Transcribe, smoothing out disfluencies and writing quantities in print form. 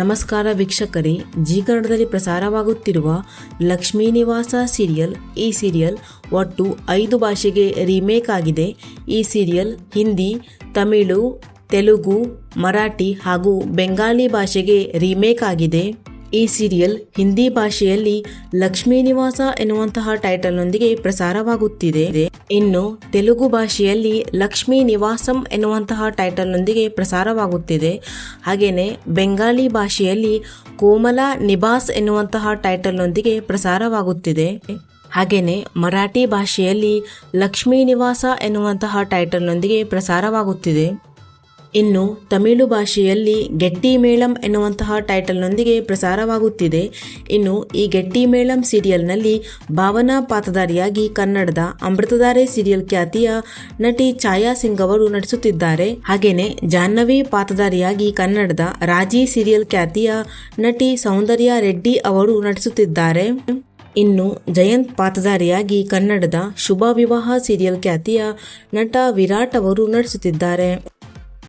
ನಮಸ್ಕಾರ ವೀಕ್ಷಕರೇ, ಜಿ ಕನ್ನಡದಲ್ಲಿ ಪ್ರಸಾರವಾಗುತ್ತಿರುವ ಲಕ್ಷ್ಮೀ ನಿವಾಸ ಸೀರಿಯಲ್. ಈ ಸೀರಿಯಲ್ ಒಟ್ಟು 5 ಭಾಷೆಗೆ ರೀಮೇಕ್ ಆಗಿದೆ. ಈ ಸೀರಿಯಲ್ ಹಿಂದಿ, ತಮಿಳು, ತೆಲುಗು, ಮರಾಠಿ ಹಾಗೂ ಬೆಂಗಾಲಿ ಭಾಷೆಗೆ ರೀಮೇಕ್ ಆಗಿದೆ. ಈ ಸೀರಿಯಲ್ ಹಿಂದಿ ಭಾಷೆಯಲ್ಲಿ ಲಕ್ಷ್ಮೀ ನಿವಾಸ ಎನ್ನುವಂತಹ ಟೈಟಲ್ನೊಂದಿಗೆ ಪ್ರಸಾರವಾಗುತ್ತಿದೆ. ಇನ್ನು ತೆಲುಗು ಭಾಷೆಯಲ್ಲಿ ಲಕ್ಷ್ಮೀ ನಿವಾಸಂ ಎನ್ನುವಂತಹ ಟೈಟಲ್ನೊಂದಿಗೆ ಪ್ರಸಾರವಾಗುತ್ತಿದೆ. ಹಾಗೆಯೇ ಬೆಂಗಾಲಿ ಭಾಷೆಯಲ್ಲಿ ಕೋಮಲ ನಿವಾಸ್ ಎನ್ನುವಂತಹ ಟೈಟಲ್ನೊಂದಿಗೆ ಪ್ರಸಾರವಾಗುತ್ತಿದೆ. ಹಾಗೆಯೇ ಮರಾಠಿ ಭಾಷೆಯಲ್ಲಿ ಲಕ್ಷ್ಮೀ ನಿವಾಸ ಎನ್ನುವಂತಹ ಟೈಟಲ್ನೊಂದಿಗೆ ಪ್ರಸಾರವಾಗುತ್ತಿದೆ. ಇನ್ನು ತಮಿಳು ಭಾಷೆಯಲ್ಲಿ ಗೆಟ್ಟಿ ಮೇಳಂ ಎನ್ನುವಂತಹ ಟೈಟಲ್ನೊಂದಿಗೆ ಪ್ರಸಾರವಾಗುತ್ತಿದೆ. ಇನ್ನು ಈ ಗೆಟ್ಟಿ ಮೇಳಂ ಸೀರಿಯಲ್ನಲ್ಲಿ ಭಾವನಾ ಪಾತ್ರಧಾರಿಯಾಗಿ ಕನ್ನಡದ ಅಮೃತಧಾರೆ ಸೀರಿಯಲ್ ಖ್ಯಾತಿಯ ನಟಿ ಛಾಯಾ ಸಿಂಗ್ ಅವರು ನಟಿಸುತ್ತಿದ್ದಾರೆ. ಹಾಗೆಯೇ ಜಾಹ್ನವಿ ಪಾತ್ರಧಾರಿಯಾಗಿ ಕನ್ನಡದ ರಾಜಿ ಸೀರಿಯಲ್ ಖ್ಯಾತಿಯ ನಟಿ ಸೌಂದರ್ಯ ರೆಡ್ಡಿ ಅವರು ನಟಿಸುತ್ತಿದ್ದಾರೆ. ಇನ್ನು ಜಯಂತ್ ಪಾತ್ರಧಾರಿಯಾಗಿ ಕನ್ನಡದ ಶುಭ ವಿವಾಹ ಸೀರಿಯಲ್ ಖ್ಯಾತಿಯ ನಟ ವಿರಾಟ್ ಅವರು ನಟಿಸುತ್ತಿದ್ದಾರೆ.